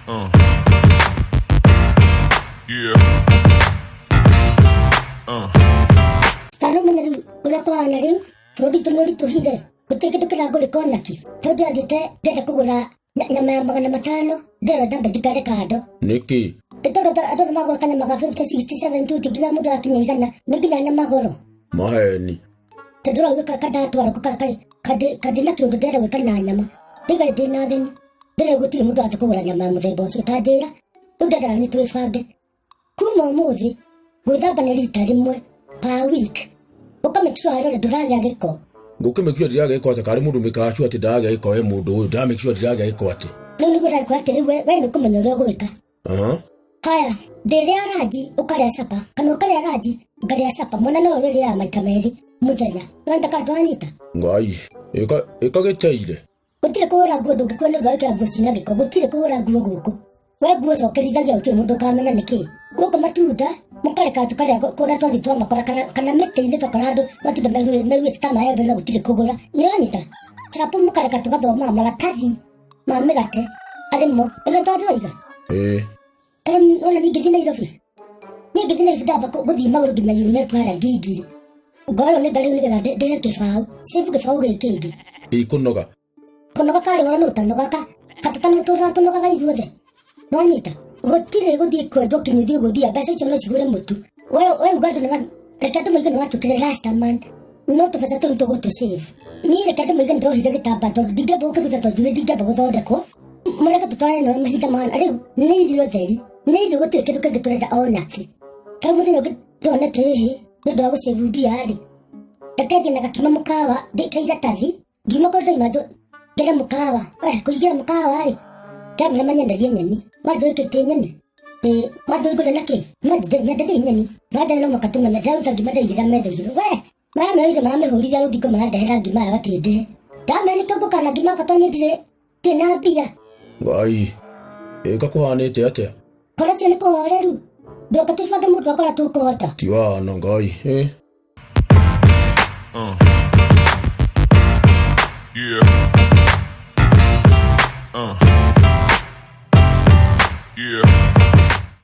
Yeah. Tano menari ulapa anari Frodi tunori tuhide kuteke tukela gole konaki todo adite deda kugula na magana matano dera damba dikare kado Niki todo ado magoro kana maga 50 67 2 kila muda akinyigana nigina na magoro maheni tedura yuka kada twara kukakai kade na kyo dera wekana nyama diga dina den dera guti muda atakugula nyama muzebo utadera udara ni twefage kumo muzi gwithamba nĩ rita rĩmwe per week ukamekiswa harĩa ndũragĩa gĩko ngũkĩmekiswa ndiragĩa ate karĩ mũndũ mĩkacua atĩ ndagĩa gĩko we mũndũ ũyũ ndamekiswa ndiragĩa gĩko atĩ rĩu nĩguo ndagĩkora atĩ rĩu we nĩ kũmenya ũrĩa ũgwĩka haya ndĩrĩa ranji ũkarĩa capa kana ũkarĩa ranji ngarĩa capa mwana no ũrĩrĩa maita merĩ mũthenya nĩwenda ndwanyita ngai ĩkagĩteire gũtirĩ kũhũra nguo ndũngĩkuo nĩ ũndũ wa gũĩkĩra nguo cina gĩko gũtirĩ kũhũra nguo gũkũ we nguo cokerithagia ũtirĩ mũndũ ũkamenya nĩkĩ gũkũ matunda mukareka tukarĩa kũrĩa twathi twamakora kana mĩtĩ-inĩ twakora andũ matunda meruĩte ta maembe no gũtirĩ kũgũra nĩwanyita chapu mukareka tugathoma maratathi ma mĩgate arĩmo ĩno twandoiga tarĩ ona ningĩthiĩ Nairobi ningĩthiĩ Nairobi ndamba gũthiĩ magũrũ nginya UNEP harĩa ngingiri ngoerwo nĩ ngarĩu nĩgetha ndĩhe kĩbaũ cibu kĩbaũ gĩkĩngĩ ikũnoga kũnoga karĩ goro nĩ ũtanoga katatano tũnogaga ithuothe nĩwanyita gũtirĩ gũthiĩ kwendwo kĩnyuthi gũthiĩ mbeca icio no cigũre mũtu we ugandũ nĩ reke andũ maigana watukire last man no tũbeca tũu tũgũtũ-save niĩ reke andũ maigana ndohire gĩtamba tondũ ndingĩamba gũkĩruta tondũ nĩ ndingĩamba gũthondekwo mũreke tũtware no mahinda mana rĩu nĩ irio theri nĩ irio gũtirĩ kĩndũ kĩngĩ tũrenda onaki tarĩ mũthenya ũngĩ tuonete hĩhĩ nĩ ũndũ wa gũsave mbia-rĩ reke thiĩ na gakima mũkawa ndĩka iratathi ngiuma kũrĩ ndoima ngere mũkawa kũingĩra mũkawa-rĩ ndamĩra manyendagia nyeni wanjũ ĩkĩte nyeni wanjũ igũre nakĩ nyendagia nyeni vandana no makatumenya ndaruta ngima ndaigĩra metha igũrũ we maramĩoire maramĩhũrithia rũthingo marandehera ngima ya gatĩndĩ ndamĩa nĩtũmbũkana ngima gatonye ndirĩ na mbia ngai ĩgakũhanĩte atĩa korwo cio nĩ kũhoreru ndoka tũibange mũndũ wakora tũkũhota ti wano ngai Yeah.